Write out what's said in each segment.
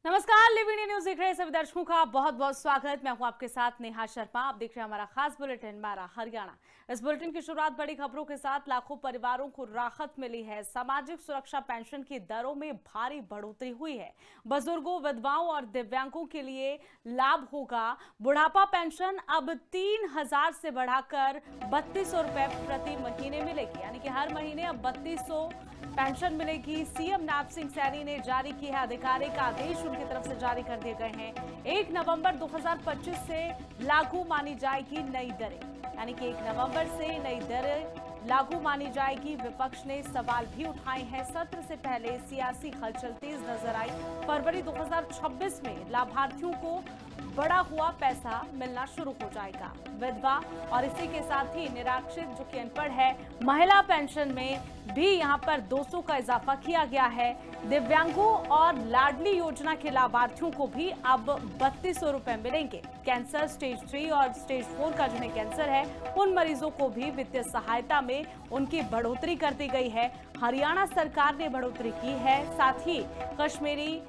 नमस्कार, live India news देख रहे सभी दर्शकों का बहुत बहुत स्वागत। मैं हूं आपके साथ नेहा शर्मा। आप देख रहे हैं हमारा खास बुलेटिन मारा हरियाणा। इस बुलेटिन की शुरुआत बड़ी खबरों के साथ। लाखों परिवारों को राहत मिली है। सामाजिक सुरक्षा पेंशन की दरों में भारी बढ़ोतरी हुई है। बुजुर्गों, विधवाओं और दिव्यांगों के लिए लाभ होगा। बुढ़ापा पेंशन अब 3,000 से बढ़ाकर 3,200 रुपए प्रति महीने मिलेगी, यानी कि हर महीने अब 3,200 पेंशन मिलेगी। सीएम नायब सिंह सैनी ने जारी की है आधिकारिक आदेश, उनकी तरफ से जारी कर दिए गए हैं। 1 नवंबर 2025 से लागू मानी जाएगी नई दरें, यानी कि 1 नवंबर से नई दरें लागू मानी जाएगी। विपक्ष ने सवाल भी उठाए हैं। सत्र से पहले सियासी हलचल तेज नजर आई। फरवरी 2026 में लाभार्थियों को बड़ा हुआ पैसा मिलना शुरू हो जाएगा। विधवा और इसी के साथ ही निराश्रित जो कि अनपढ़ है, महिला पेंशन में भी यहां पर 200 का इजाफा किया गया है। दिव्यांगों और लाडली योजना के लाभार्थियों को भी अब 3,200 रुपए मिलेंगे। कैंसर स्टेज 3 और स्टेज 4 का जिन्हें कैंसर है, उन मरीजों को भी वित्तीय सहायता में उनकी बढ़ोतरी कर दी गई है। हरियाणा सरकार ने बढ़ोतरी की है। साथ ही कश्मीरी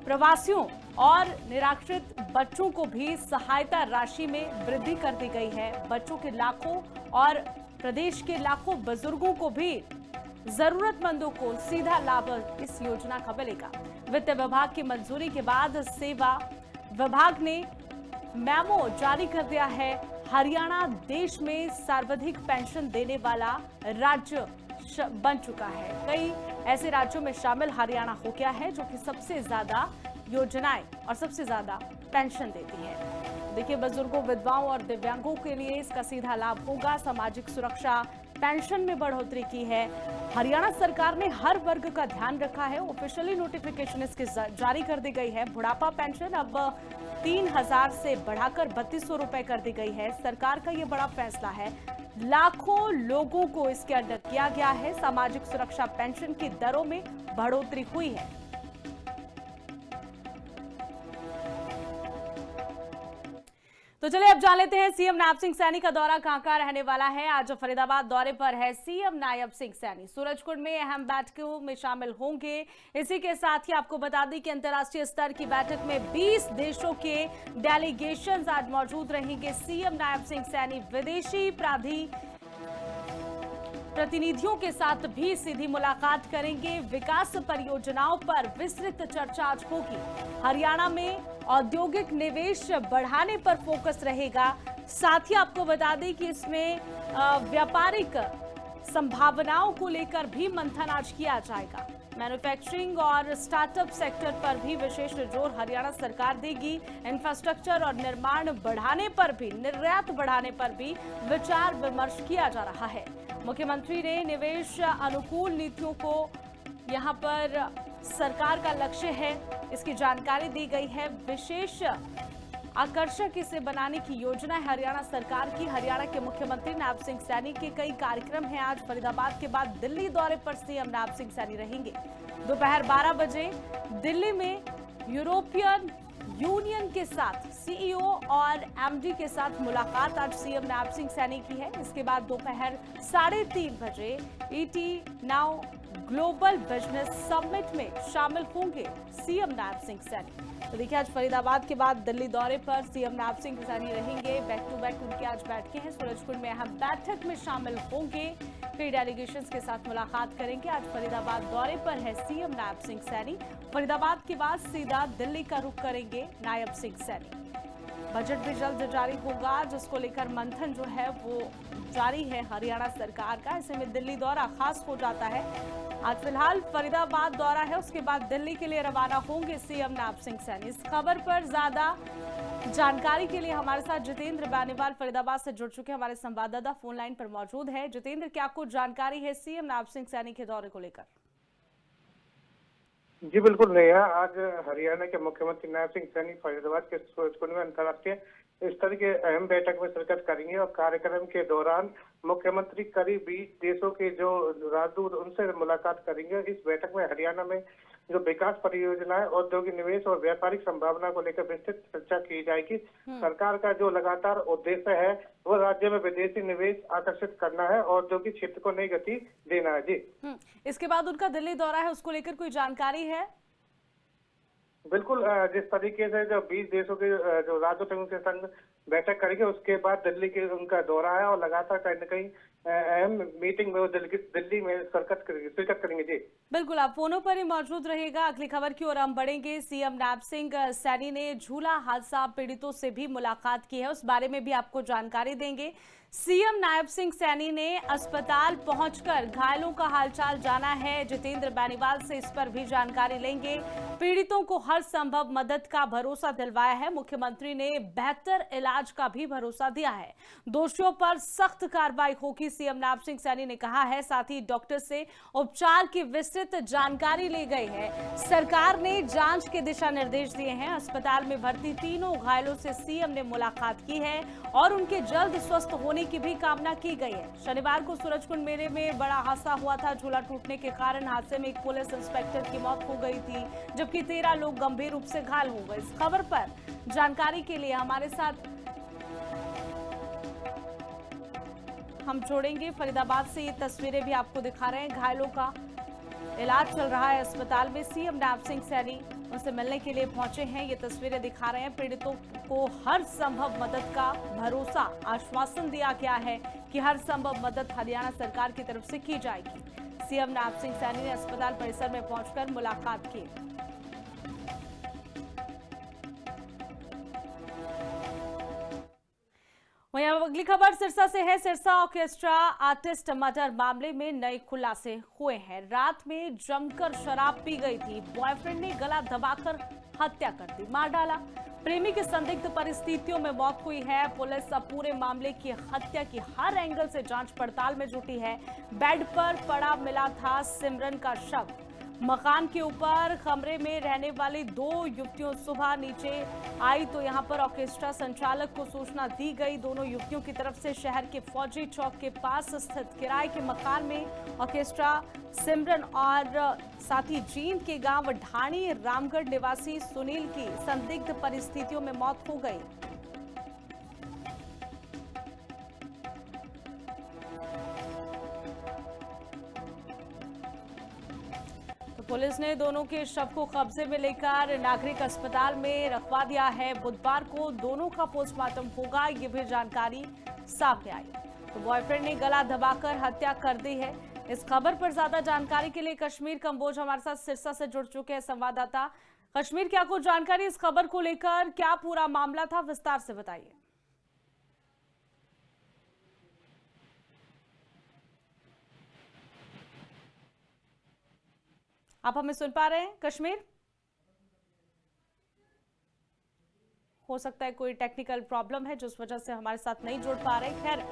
प्रवासियों और निराश्रित बच्चों को भी सहायता राशि में वृद्धि कर दी गई है। बच्चों के लाखों और प्रदेश के लाखों बुजुर्गों को भी जरूरतमंदों को सीधा लाभ इस योजना का मिलेगा। वित्त विभाग की मंजूरी के बाद सेवा विभाग ने मेमो जारी कर दिया है। हरियाणा देश में सर्वाधिक पेंशन देने वाला राज्य बन चुका है। कई ऐसे राज्यों में शामिल हरियाणा हो गया है जो कि सबसे ज्यादा योजनाएं और सबसे ज्यादा पेंशन देती है। देखिए, बुजुर्गों, विधवाओं और दिव्यांगों के लिए इसका सीधा लाभ होगा। सामाजिक सुरक्षा पेंशन में बढ़ोतरी की है। हरियाणा सरकार ने हर वर्ग का ध्यान रखा है। ऑफिशियली नोटिफिकेशन इसकी जारी कर दी गई है। बुढ़ापा पेंशन अब 3,000 से बढ़ाकर 3,200 रुपए कर दी गई है। सरकार का ये बड़ा फैसला है। लाखों लोगों को इसके अंडर किया गया है। सामाजिक सुरक्षा पेंशन की दरों में बढ़ोतरी हुई है। तो चलिए अब जान लेते हैं सीएम नायब सिंह सैनी का दौरा कहां रहने वाला है। आज फरीदाबाद दौरे पर है सीएम नायब सिंह सैनी। सूरजकुंड में अहम बैठकों में शामिल होंगे। इसी के साथ ही आपको बता दें कि अंतर्राष्ट्रीय स्तर की बैठक में 20 देशों के डेलीगेशंस आज मौजूद रहेंगे। सीएम नायब सिंह सैनी विदेशी प्रतिनिधियों के साथ भी सीधी मुलाकात करेंगे। विकास परियोजनाओं पर विस्तृत चर्चा आज होगी। हरियाणा में औद्योगिक निवेश बढ़ाने पर फोकस रहेगा। साथ ही आपको बता दें कि इसमें व्यापारिक संभावनाओं को लेकर भी मंथन आज किया जाएगा। मैन्युफैक्चरिंग और स्टार्टअप सेक्टर पर भी विशेष जोर हरियाणा सरकार देगी। इंफ्रास्ट्रक्चर और निर्माण बढ़ाने पर भी, निर्यात बढ़ाने पर भी विचार विमर्श किया जा रहा है। मुख्यमंत्री ने निवेश अनुकूल नीतियों को यहां पर सरकार का लक्ष्य है, इसकी जानकारी दी गई है। विशेष आकर्षक इसे बनाने की योजना है हरियाणा सरकार की। हरियाणा के मुख्यमंत्री नायब सिंह सैनी के कई कार्यक्रम हैं। आज फरीदाबाद के बाद दिल्ली दौरे पर सीएम नायब सिंह सैनी रहेंगे। दोपहर 12 बजे दिल्ली में यूरोपियन यूनियन के साथ सीईओ और एमडी के साथ मुलाकात आज सीएम नायब सिंह सैनी की है। इसके बाद दोपहर 3:30 बजे ET now global business summit में शामिल होंगे सीएम नायब सिंह सैनी। तो देखिए, आज फरीदाबाद के बाद दिल्ली दौरे पर सीएम नायब सिंह सैनी रहेंगे। बैक टू बैक उनकी आज बैठकें हैं। सूरजकुंड में अहम बैठक में शामिल होंगे। कई डेलीगेशंस के साथ मुलाकात करेंगे। आज फरीदाबाद दौरे पर है सीएम नायब सिंह सैनी। फरीदाबाद के बाद सीधा दिल्ली का रुख करेंगे नायब सिंह सैनी। बजट भी जल्द जारी होगा, जिसको लेकर मंथन जो है वो जारी है हरियाणा सरकार का। ऐसे में दिल्ली दौरा खास हो जाता है। आज फिलहाल फरीदाबाद दौरा है, उसके बाद दिल्ली के लिए रवाना होंगे सीएम नायब सिंह सैनी। इस खबर पर ज्यादा जानकारी के लिए हमारे साथ जितेंद्र बेनीवाल फरीदाबाद से जुड़ चुके हैं। हमारे संवाददाता फोन लाइन पर मौजूद है। जितेंद्र, क्या कुछ जानकारी है सीएम नायब सिंह सैनी के दौरे को लेकर? जी बिल्कुल नेहा, आज हरियाणा के मुख्यमंत्री नायब सिंह सैनी फरीदाबाद के सूरजकुंड में अंतर्राष्ट्रीय स्तर के अहम बैठक में शिरकत करेंगे और कार्यक्रम के दौरान मुख्यमंत्री करीब 20 देशों के जो राजदूत उनसे मुलाकात करेंगे। इस बैठक में हरियाणा में जो विकास परियोजनाएं, औद्योगिक निवेश और व्यापारिक संभावना को लेकर विस्तृत चर्चा की जाएगी। सरकार का जो लगातार उद्देश्य है वो राज्य में विदेशी निवेश आकर्षित करना है और औद्योगिक क्षेत्र को नई गति देना है। जी, इसके बाद उनका दिल्ली दौरा है, उसको लेकर कोई जानकारी है? बिल्कुल जिस तरीके से जो 20 देशों के जो राजदूतों के संग बैठक करेंगे, उसके बाद दिल्ली के उनका दौरा है और लगातार कहीं न कहीं अहम मीटिंग में वो दिल्ली में शिरकत करेंगे जी। बिल्कुल, आप फोनों पर ही मौजूद रहिएगा। अगली खबर की ओर हम बढ़ेंगे। सीएम नैब सिंह सैनी ने झूला हादसा पीड़ितों से भी मुलाकात की है, उस बारे में भी आपको जानकारी देंगे। सीएम नायब सिंह सैनी ने अस्पताल पहुंचकर घायलों का हालचाल जाना है। जितेंद्र बेनीवाल से इस पर भी जानकारी लेंगे। पीड़ितों को हर संभव मदद का भरोसा दिलवाया है। मुख्यमंत्री ने बेहतर इलाज का भी भरोसा दिया है। दोषियों पर सख्त कार्रवाई होगी, सीएम नायब सिंह सैनी ने कहा है। साथ ही डॉक्टर से उपचार की विस्तृत जानकारी ली गई है। सरकार ने जांच के दिशा निर्देश दिए हैं। अस्पताल में भर्ती तीनों घायलों से सीएम ने मुलाकात की है और उनके जल्द स्वस्थ होने की भी कामना की गई है। शनिवार को सूरजकुंड मेले में बड़ा हादसा हुआ था। झूला टूटने के कारण हादसे में एक पुलिस इंस्पेक्टर की मौत हो गई थी, जबकि 13 लोग गंभीर रूप से घायल हो गए। इस खबर पर जानकारी के लिए हमारे साथ हम जोड़ेंगे। फरीदाबाद से ये तस्वीरें भी आपको दिखा रहे हैं। घायलों का इलाज चल रहा है अस्पताल में। सीएम नैब सिंह सैनी उनसे मिलने के लिए पहुंचे हैं। ये तस्वीरें दिखा रहे हैं। पीड़ितों को हर संभव मदद का भरोसा, आश्वासन दिया गया है कि हर संभव मदद हरियाणा सरकार की तरफ से की जाएगी। सीएम नैब सिंह सैनी ने अस्पताल परिसर में पहुंचकर मुलाकात की। वहीं अगली खबर सिरसा से है। सिरसा ऑर्केस्ट्रा आर्टिस्ट मर्डर मामले में नए खुलासे हुए हैं। रात में जमकर शराब पी गई थी। बॉयफ्रेंड ने गला दबाकर हत्या कर दी, मार डाला। प्रेमी की संदिग्ध परिस्थितियों में मौत हुई है। पुलिस अब पूरे मामले की हत्या की हर एंगल से जांच पड़ताल में जुटी है। बेड पर पड़ा मिला था सिमरन का शव। मकान के ऊपर कमरे में रहने वाली 2 युवतियों सुबह नीचे आई तो यहां पर ऑर्केस्ट्रा संचालक को सूचना दी गई। दोनों युवतियों की तरफ से शहर के फौजी चौक के पास स्थित किराए के मकान में ऑर्केस्ट्रा सिमरन और साथ ही जींद के गांव ढाणी रामगढ़ निवासी सुनील की संदिग्ध परिस्थितियों में मौत हो गई। पुलिस ने दोनों के शव को कब्जे में लेकर नागरिक अस्पताल में रखवा दिया है। बुधवार को दोनों का पोस्टमार्टम होगा, ये भी जानकारी सामने आई। तो बॉयफ्रेंड ने गला दबाकर हत्या कर दी है। इस खबर पर ज्यादा जानकारी के लिए कश्मीर कंबोज हमारे साथ सिरसा से जुड़ चुके हैं संवाददाता। कश्मीर, क्या कुछ जानकारी इस खबर को लेकर, क्या पूरा मामला था, विस्तार से बताइए। आप हमें सुन पा रहे हैं कश्मीर? हो सकता है कोई टेक्निकल प्रॉब्लम है जिस वजह से हमारे साथ नहीं जुड़ पा रहे। खैर,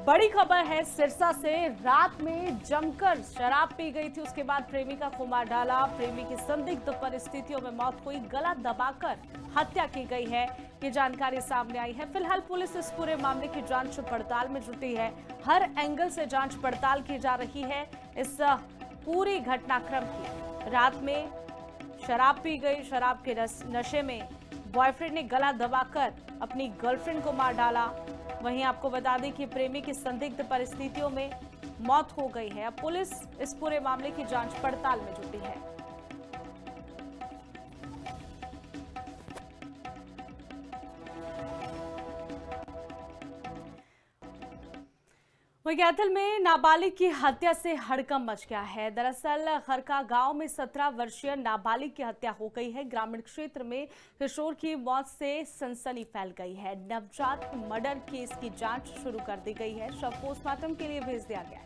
बड़ी खबर है सिरसा से। रात में जमकर शराब पी गई थी, उसके बाद प्रेमिका को मार डाला। प्रेमी की संदिग्ध परिस्थितियों में मौत हुई, गला दबाकर हत्या की गई है, ये जानकारी सामने आई है। फिलहाल पुलिस इस पूरे मामले की जांच पड़ताल में जुटी है। हर एंगल से जांच पड़ताल की जा रही है इस पूरी घटनाक्रम की। रात में शराब पी गई, शराब के नशे में बॉयफ्रेंड ने गला दबाकर अपनी गर्लफ्रेंड को मार डाला। वहीं आपको बता दें कि प्रेमी की संदिग्ध परिस्थितियों में मौत हो गई है। अब पुलिस इस पूरे मामले की जांच पड़ताल में जुटी है। वहीं कैथल में नाबालिग की हत्या से हड़कंप मच गया है। दरअसल खरका गांव में 17 वर्षीय नाबालिग की हत्या हो गई है। ग्रामीण क्षेत्र में किशोर की मौत से सनसनी फैल गई है। नवजात मर्डर केस की जांच शुरू कर दी गई है। शव पोस्टमार्टम के लिए भेज दिया गया है।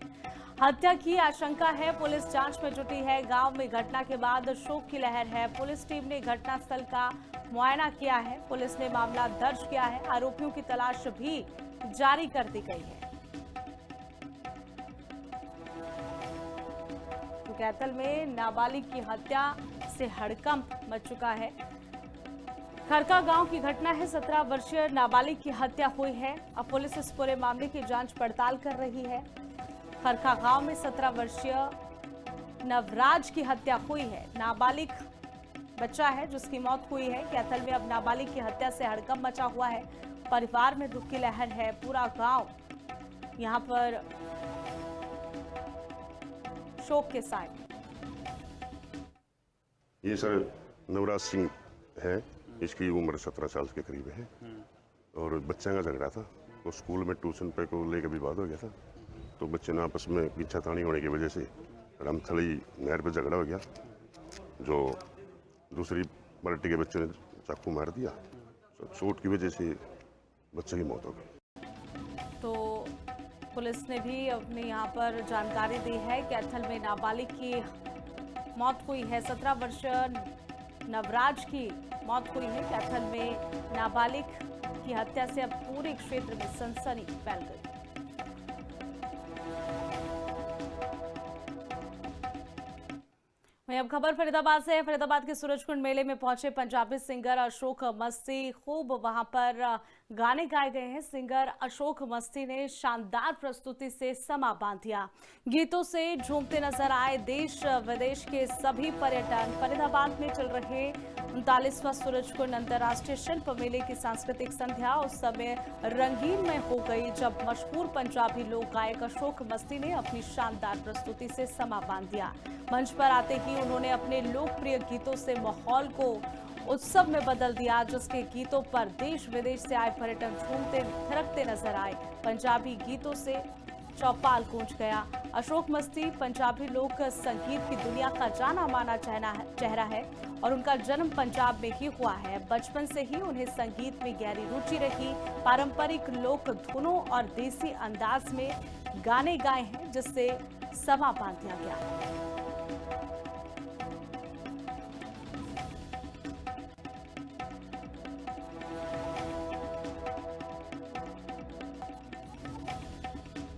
हत्या की आशंका है, पुलिस जांच में जुटी है। गांव में घटना के बाद शोक की लहर है। पुलिस टीम ने घटनास्थल का मुआयना किया है। पुलिस ने मामला दर्ज किया है। आरोपियों की तलाश भी जारी कर दी गई है। कैथल में नाबालिग की हत्या से हड़कंप मच चुका है। खरका गांव की घटना है। 17 वर्षीय नाबालिग की हत्या हुई है। अब पुलिस इस पूरे मामले की जांच पड़ताल कर रही है। खरका गांव में 17 वर्षीय नवराज की हत्या हुई है। नाबालिग बच्चा है जिसकी मौत हुई है। कैथल में अब नाबालिग की हत्या से हड़कंप मचा हुआ है। परिवार में दुख की लहर है। पूरा गांव यहां पर शोक के साए। ये सर नवराज सिंह है, इसकी उम्र 17 साल के करीब है और बच्चों का झगड़ा था। तो स्कूल में ट्यूशन पे को लेकर विवाद हो गया था, तो बच्चे ने आपस में पीछातानी होने की वजह से रामथली नहर पर झगड़ा हो गया, जो दूसरी पार्टी के बच्चों ने चाकू मार दिया। चोट की वजह से बच्चे की मौत हो गई। तो पुलिस ने भी अपने यहाँ पर जानकारी दी है कि अथल में नाबालिग की मौत हुई है। 17 वर्षीय नवराज की मौत हुई है। कैथल में नाबालिग की हत्या से अब पूरे क्षेत्र में सनसनी फैल गई। वहीं अब खबर फरीदाबाद से है। फरीदाबाद के सूरजकुंड मेले में पहुंचे पंजाबी सिंगर अशोक मस्ती। खूब वहां पर गाने गाए गए हैं। सिंगर अशोक मस्ती ने शानदार प्रस्तुति से समा बांध दिया। गीतों से झूमते नजर आए देश विदेश के सभी पर्यटन। फरीदाबाद में चल रहे 39वां सूरजकुंड अंतर्राष्ट्रीय शिल्प मेले की सांस्कृतिक संध्या उस समय रंगीन में हो गई, जब मशहूर पंजाबी लोक गायक अशोक मस्ती ने अपनी शानदार प्रस्तुति से समा बांध दिया। मंच पर आते ही उन्होंने अपने लोकप्रिय गीतों से माहौल को उत्सव में बदल दिया, जिसके गीतों पर देश विदेश से आए पर्यटन झूमते थिरकते नजर आए। पंजाबी गीतों से चौपाल गूंज गया। अशोक मस्ती पंजाबी लोक संगीत की दुनिया का जाना माना चेहरा है और उनका जन्म पंजाब में ही हुआ है। बचपन से ही उन्हें संगीत में गहरी रुचि रही। पारंपरिक लोक धुनों और देसी अंदाज में गाने गाए हैं, जिससे समा बांध दिया गया।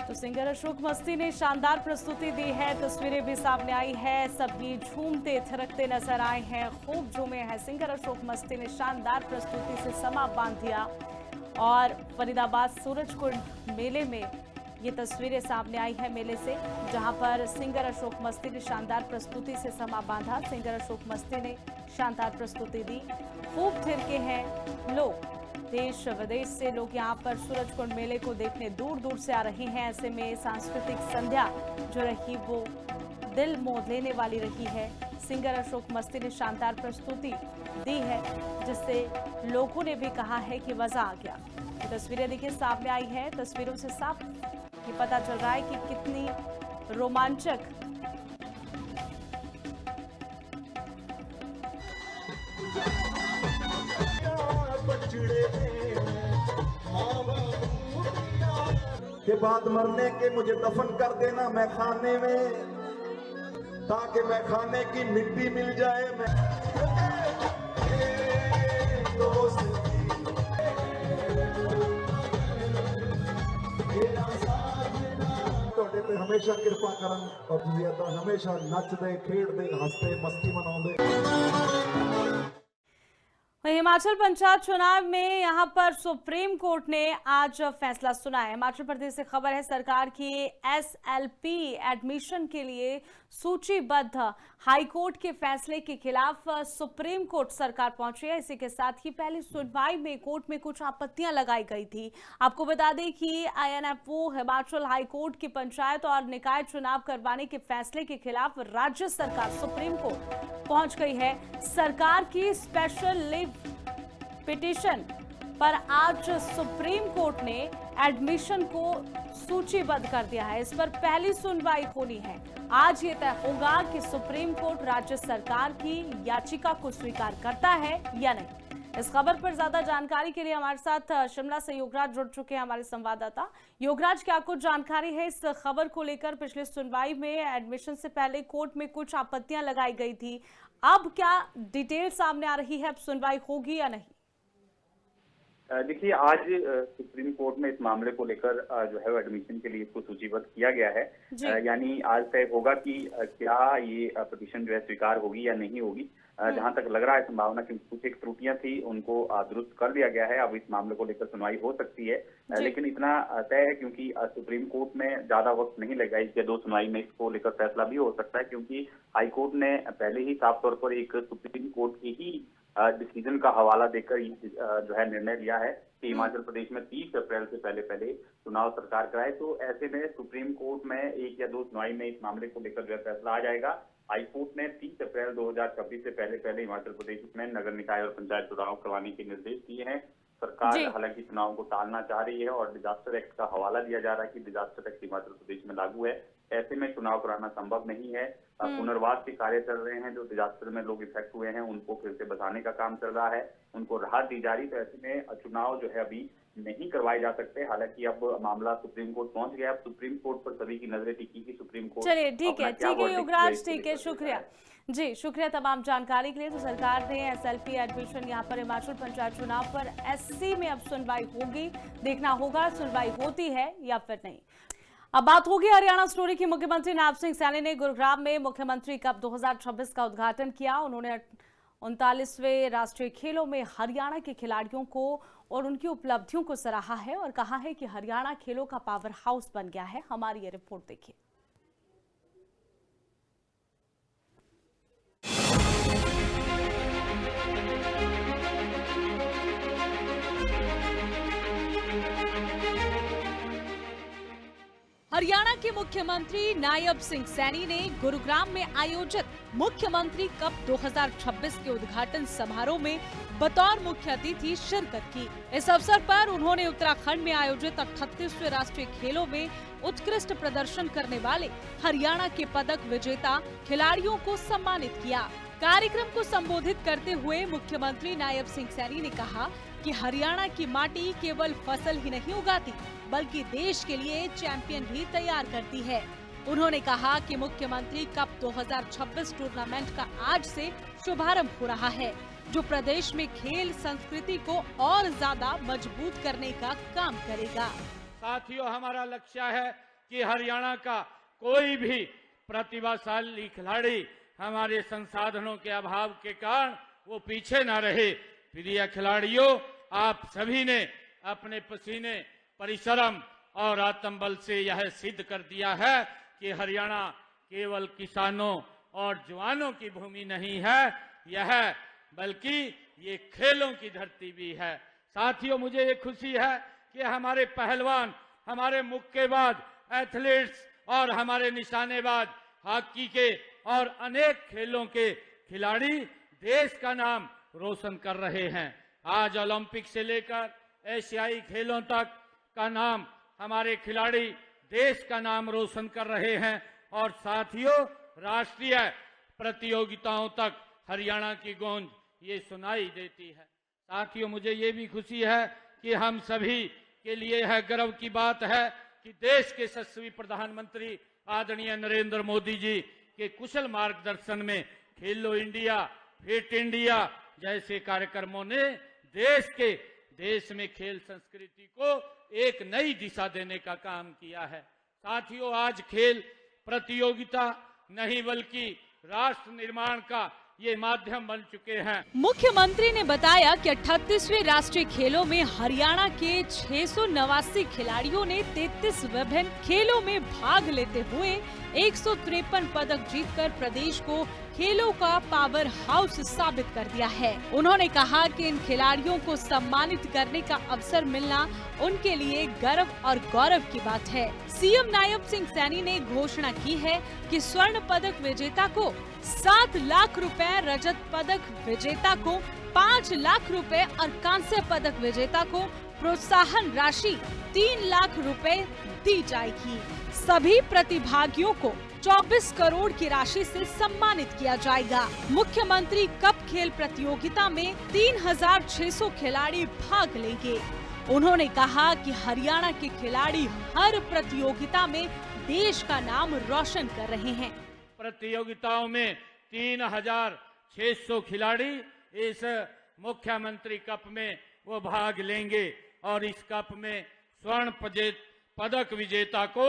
तो सिंगर अशोक मस्ती ने शानदार प्रस्तुति दी है। तस्वीरें भी सामने आई है। सभी झूमते थिरकते नजर आए हैं, खूब झूमे हैं। सिंगर अशोक मस्ती ने शानदार प्रस्तुति से समा बांध दिया और फरीदाबाद सूरजकुंड मेले में ये तस्वीरें सामने आई है मेले से, जहां पर सिंगर अशोक मस्ती ने शानदार प्रस्तुति से समा बांधा। सिंगर अशोक मस्ती ने शानदार प्रस्तुति दी। खूब थिरके हैं लोग। देश विदेश से लोग यहां पर सूरजकुंड मेले को देखने दूर दूर से आ रहे हैं। ऐसे में सांस्कृतिक संध्या जो रही वो दिल मोह लेने वाली रही है। सिंगर अशोक मस्ती ने शानदार प्रस्तुति दी है, जिससे लोगों ने भी कहा है कि मजा आ गया। ये तस्वीरें देखिए सामने आई है। तस्वीरों से साफ ये पता चल रहा है कि कितनी रोमांचक के बाद मरने के मुझे दफन कर देना मैं खाने में, ताकि मैं खाने की मिट्टी मिल जाए। मैं ਤੁਹਾਡੇ ਤੇ ਹਮੇਸ਼ਾ ਕਿਰਪਾ ਕਰਨ ਔਰ ਤੁਸੀਂ ਏਦਾਂ ਹਮੇਸ਼ਾ ਨੱਚਦੇ ਖੇਡਦੇ ਹੱਸਦੇ मस्ती मनाਉਂਦੇ। हिमाचल पंचायत चुनाव में यहां पर सुप्रीम कोर्ट ने आज फैसला सुना है। हिमाचल प्रदेश से खबर है, सरकार की एसएलपी एडमिशन के लिए सूचीबद्ध हाईकोर्ट के फैसले के खिलाफ सुप्रीम कोर्ट सरकार पहुंची है। इसी के साथ ही पहली सुनवाई में कोर्ट में कुछ आपत्तियां लगाई गई थी। आपको बता दें कि आईएनएफओ हिमाचल हाईकोर्ट की पंचायत और निकाय चुनाव करवाने के फैसले के खिलाफ राज्य सरकार सुप्रीम कोर्ट पहुंच गई है। सरकार की स्पेशल लीव पिटीशन पर आज सुप्रीम कोर्ट ने एडमिशन को सूचीबद्ध कर दिया है। इस पर पहली सुनवाई होनी है। आज ये तय होगा कि सुप्रीम कोर्ट राज्य सरकार की याचिका को स्वीकार करता है या नहीं। इस खबर पर ज्यादा जानकारी के लिए हमारे साथ शिमला से योगराज जुड़ चुके हैं, हमारे संवाददाता। योगराज, क्या कुछ जानकारी है इस खबर को लेकर? पिछली सुनवाई में एडमिशन से पहले कोर्ट में कुछ आपत्तियां लगाई गई थी, अब क्या डिटेल सामने आ रही है? अब सुनवाई होगी या नहीं? देखिए, आज सुप्रीम कोर्ट में इस मामले को लेकर जो है वो एडमिशन के लिए इसको सूचीबद्ध किया गया है। यानी आज तय होगा कि क्या ये पिटीशन जो है स्वीकार होगी या नहीं होगी। जहां तक लग रहा है संभावना की कुछ एक त्रुटियां थी उनको दुरुस्त कर दिया गया है। अब इस मामले को लेकर सुनवाई हो सकती है, लेकिन इतना तय है क्योंकि सुप्रीम कोर्ट में ज्यादा वक्त नहीं लगेगा। इसके 2 सुनवाई में इसको लेकर फैसला भी हो सकता है, क्योंकि हाईकोर्ट ने पहले ही साफ तौर पर एक सुप्रीम कोर्ट की ही डिसीजन का हवाला देकर जो है निर्णय लिया है कि हिमाचल प्रदेश में 30 अप्रैल से पहले चुनाव सरकार कराए। तो ऐसे में सुप्रीम कोर्ट में 1 या 2 सुनवाई में इस मामले को लेकर जो है फैसला आ जाएगा हाईकोर्ट ने 30 अप्रैल 2026 से पहले हिमाचल प्रदेश में नगर निकाय और पंचायत चुनाव करवाने के निर्देश दिए हैं। सरकार हालांकि चुनाव को टालना चाह रही है और डिजास्टर एक्ट का हवाला दिया जा रहा है कि डिजास्टर एक्ट हिमाचल प्रदेश में लागू है, ऐसे में चुनाव कराना संभव नहीं है। पुनर्वास के कार्य चल रहे हैं, जो डिजास्टर में लोग इफेक्ट हुए हैं उनको फिर से बचाने का काम चल रहा है, उनको राहत दी जा रही। तो ऐसे में चुनाव जो है अभी नहीं करवाए जा सकते। हालांकि अब मामला सुप्रीम कोर्ट पहुंच गया। अब सुप्रीम कोर्ट पर सभी की नजरें टिकी कि सुप्रीम कोर्ट। चलिए ठीक है युवराज, ठीक है, शुक्रिया जी, शुक्रिया तमाम जानकारी के लिए। तो सरकार ने एसएलपी एडमिशन यहाँ पर हिमाचल पंचायत चुनाव पर एससी में अब सुनवाई होगी, देखना होगा सुनवाई होती है या फिर नहीं। अब बात होगी हरियाणा स्टोरी की। मुख्यमंत्री नायब सिंह सैनी ने गुरुग्राम में मुख्यमंत्री कप 2026 का उद्घाटन किया। उन्होंने 39वें राष्ट्रीय खेलों में हरियाणा के खिलाड़ियों को और उनकी उपलब्धियों को सराहा है और कहा है कि हरियाणा खेलों का पावर हाउस बन गया है। हमारी ये रिपोर्ट देखिए। हरियाणा के मुख्यमंत्री नायब सिंह सैनी ने गुरुग्राम में आयोजित मुख्यमंत्री कप 2026 के उद्घाटन समारोह में बतौर मुख्य अतिथि शिरकत की। इस अवसर पर उन्होंने उत्तराखंड में आयोजित 38वें राष्ट्रीय खेलों में उत्कृष्ट प्रदर्शन करने वाले हरियाणा के पदक विजेता खिलाड़ियों को सम्मानित किया। कार्यक्रम को संबोधित करते हुए मुख्यमंत्री नायब सिंह सैनी ने कहा कि हरियाणा की माटी केवल फसल ही नहीं उगाती बल्कि देश के लिए चैंपियन भी तैयार करती है। उन्होंने कहा कि मुख्यमंत्री कप 2026 टूर्नामेंट का आज से शुभारंभ हो रहा है, जो प्रदेश में खेल संस्कृति को और ज्यादा मजबूत करने का काम करेगा। साथियों, हमारा लक्ष्य है कि हरियाणा का कोई भी प्रतिभाशाली खिलाड़ी हमारे संसाधनों के अभाव के कारण वो पीछे न रहे। प्रिय खिलाड़ियों, आप सभी ने अपने पसीने, परिश्रम और आत्मबल से यह सिद्ध कर दिया है कि हरियाणा केवल किसानों और जवानों की भूमि नहीं है, यह बल्कि ये खेलों की धरती भी है। साथियों, मुझे ये खुशी है कि हमारे पहलवान, हमारे मुक्केबाज, एथलीट्स और हमारे निशानेबाज, हॉकी के और अनेक खेलों के खिलाड़ी देश का नाम रोशन कर रहे हैं। आज ओलंपिक से लेकर एशियाई खेलों तक का नाम हमारे खिलाड़ी देश का नाम रोशन कर रहे हैं और साथियों, राष्ट्रीय प्रतियोगिताओं तक हरियाणा की गूंज ये सुनाई देती है। साथियों, मुझे ये भी खुशी है कि हम सभी के लिए यह गर्व की बात है कि देश के यशस्वी प्रधानमंत्री आदरणीय नरेंद्र मोदी जी के कुशल मार्गदर्शन में खेलो इंडिया, फिट इंडिया जैसे कार्यक्रमों ने देश में खेल संस्कृति को एक नई दिशा देने का काम किया है। साथियों, आज खेल प्रतियोगिता नहीं बल्कि राष्ट्र निर्माण का ये माध्यम बन चुके हैं। मुख्यमंत्री ने बताया कि 38वें राष्ट्रीय खेलों में हरियाणा के 689 खिलाड़ियों ने 33 विभिन्न खेलों में भाग लेते हुए 153 पदक जीतकर प्रदेश को खेलों का पावर हाउस साबित कर दिया है। उन्होंने कहा कि इन खिलाड़ियों को सम्मानित करने का अवसर मिलना उनके लिए गर्व और गौरव की बात है। सीएम नायब सिंह सैनी ने घोषणा की है कि स्वर्ण पदक विजेता को 7 लाख रुपए, रजत पदक विजेता को 5 लाख रुपए और कांस्य पदक विजेता को प्रोत्साहन राशि 3 लाख रुपए दी जाएगी। सभी प्रतिभागियों को 24 करोड़ की राशि से सम्मानित किया जाएगा। मुख्यमंत्री कप खेल प्रतियोगिता में 3600 खिलाड़ी भाग लेंगे। उन्होंने कहा कि हरियाणा के खिलाड़ी हर प्रतियोगिता में देश का नाम रोशन कर रहे हैं। प्रतियोगिताओं में 3600 खिलाड़ी इस मुख्यमंत्री कप में वो भाग लेंगे और इस कप में स्वर्ण पदक विजेता को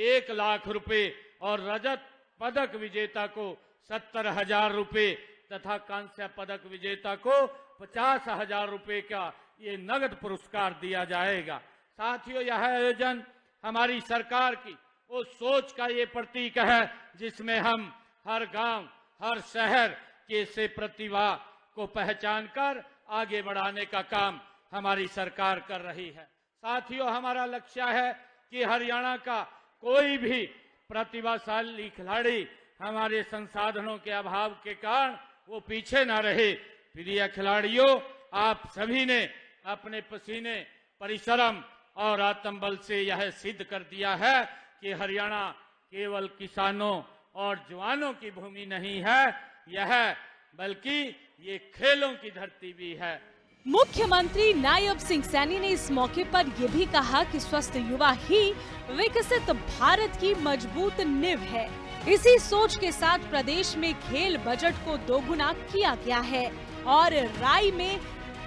1 लाख रुपए और रजत पदक विजेता को 70,000 रुपए तथा कांस्य पदक विजेता को 50,000 रुपए का ये नगद पुरस्कार दिया जाएगा। साथियों, यह आयोजन हमारी सरकार की वो सोच का ये प्रतीक है जिसमें हम हर गांव, हर शहर के से प्रतिभा को पहचान कर आगे बढ़ाने का काम हमारी सरकार कर रही है। साथियों, हमारा लक्ष्य है कि हरियाणा का कोई भी प्रतिभाशाली खिलाड़ी हमारे संसाधनों के अभाव के कारण वो पीछे ना रहे। प्रिय खिलाड़ियों, आप सभी ने अपने पसीने, परिश्रम और आत्मबल से यह सिद्ध कर दिया है कि हरियाणा केवल किसानों और जवानों की भूमि नहीं है, यह बल्कि ये खेलों की धरती भी है। मुख्यमंत्री नायब सिंह सैनी ने इस मौके पर यह भी कहा कि स्वस्थ युवा ही विकसित भारत की मजबूत नींव है। इसी सोच के साथ प्रदेश में खेल बजट को दोगुना किया गया है और राय में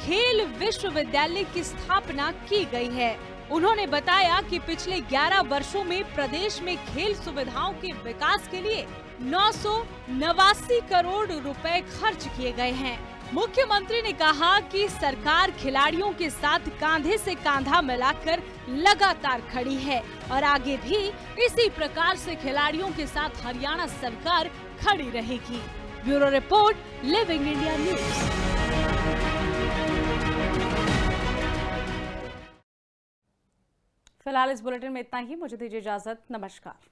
खेल विश्वविद्यालय की स्थापना की गई है। उन्होंने बताया कि पिछले 11 वर्षों में प्रदेश में खेल सुविधाओं के विकास के लिए 989 करोड़ रुपए खर्च किए गए हैं। मुख्यमंत्री ने कहा कि सरकार खिलाड़ियों के साथ कांधे से कांधा मिलाकर लगातार खड़ी है और आगे भी इसी प्रकार से खिलाड़ियों के साथ हरियाणा सरकार खड़ी रहेगी। Bureau report, living India news. फिलहाल इस बुलेटिन में इतना ही। मुझे दीजिए इजाजत। नमस्कार।